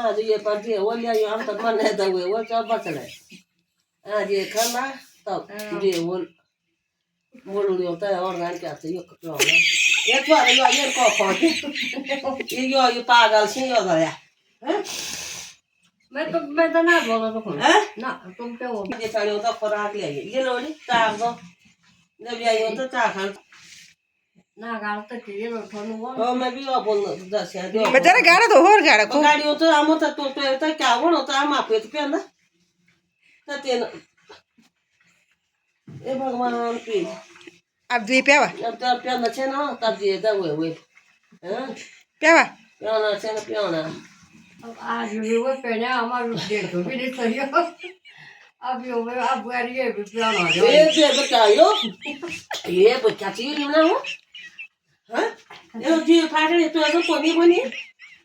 आज ये पर जे वो ले हम तो मन है दवे वो सब बचले आज ये खाना तब जे वो मोड़ होता है और गान क्या चाहिए क्यों ना ये तो ये को फोन ये पागल सी हो गया हैं मैं तो ना बोला तो ना तुम क्या हो ये सारे होता फराक ले ये लोड़ी चार दो जब ये होता चार खान ना गाड़ तो ये लो थोड़ा वो मैं भी वो बोल दस है जो बेचारा गाड़ा तो और गाड़ा को गाड़ी होता हम होता तो क्या वो होता हम आप पे ना तो तेन ए भगवान की अब जी प्यावा अब तो प्याना छे ना तब जी दा वे हैं प्यावा प्याना छे ना प्याना अब आज भी वो पहने हमारे देखो भी नहीं सही हो अब ये भी प्यार आ जाओ ये बच्चा ये बच्चा चीज ना हो हाँ ये जी फाटे तो ऐसा कोनी कोनी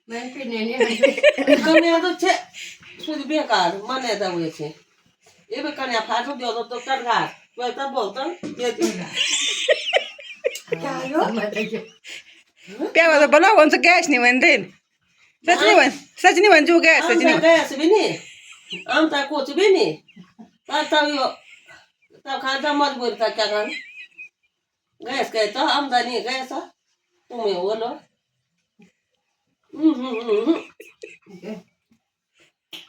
मैं पीने नहीं कने तो छे सुध बेकार मने दा वे छे ये भी कने फाटो दो तो कर घा तो तब बोलता ये क्या यो प्यावा तो बोला कौन सा गैस नहीं बन देन सच नहीं बन जो गैस सच नहीं गैस भी नहीं हम ता कुछ भी नहीं तब यो तब खाता मजबूर था क्या खान गैस कहता आमदनी गैस तुम्हें वो लो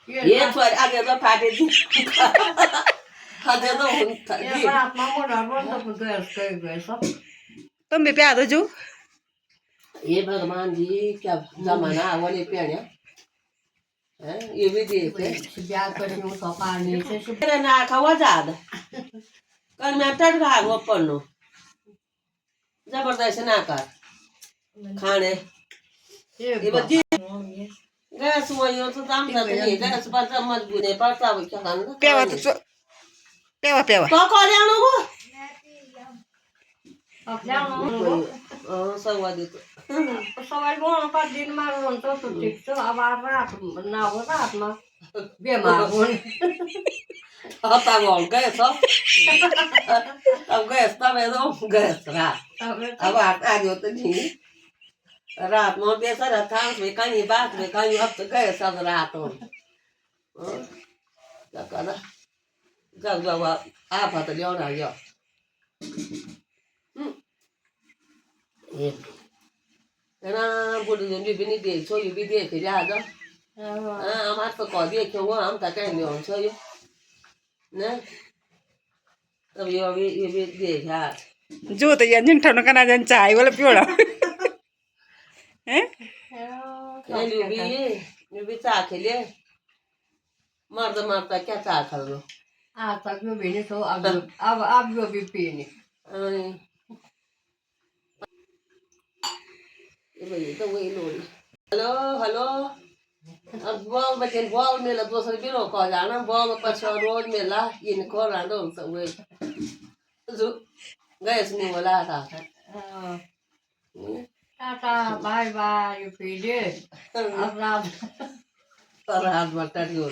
ये तो आगे तो फाटे दी आगे तो ये बात मामू डरवन तो गैस तुम भी प्यार दो जो ये भगवान जी क्या जमाना वाले प्यारे हैं ये भी देखते ब्याह करने में तो पानी से मेरे ना खावा ज्यादा कर मैं टर खा वो पन्नो जबरदस्त ना कर खाने ये बच्ची गैस वो तो दाम था नहीं गैस पर तो मजबूर है पर सब क्या खाना प्यावा तो प्यावा तो कौन है उनको अब जाओ सब वादी तो सवाल बोलना पर दिन मारो तो ठीक तो अब रात ना हो रात में बीमार हो आता बोल गए सब अब गैस तब है तो गैस रात अब आ गयो तो नहीं रात में बेसर था में कहीं बात में कहीं अब तो गए सब रात हो क्या करा जब जब आप तो लियो ना लियो ये ना बुढ़ी जन भी नहीं देख सो ये भी देख जा दो हमारे तो कौन देख क्यों हम तक कहीं लियो सो ये ना तब ये भी देख यार जो तो ये जिन ठंडा करना जन चाय वाला पियोड़ा हैं ये भी चाह के लिए मरता मरता क्या चाह कर लो आज तक जो भी नहीं तो अब जो भी पीने ये तो वही लोड़ी हेलो हेलो अब बॉल बचन बॉल मेला दूसरे बिरो को जाना बॉल पछो रोज मेला इनको रांडो तो वे जो गैस नहीं बोला था टाटा बाय बाय पीने अब रात पर हाथ बटा दियो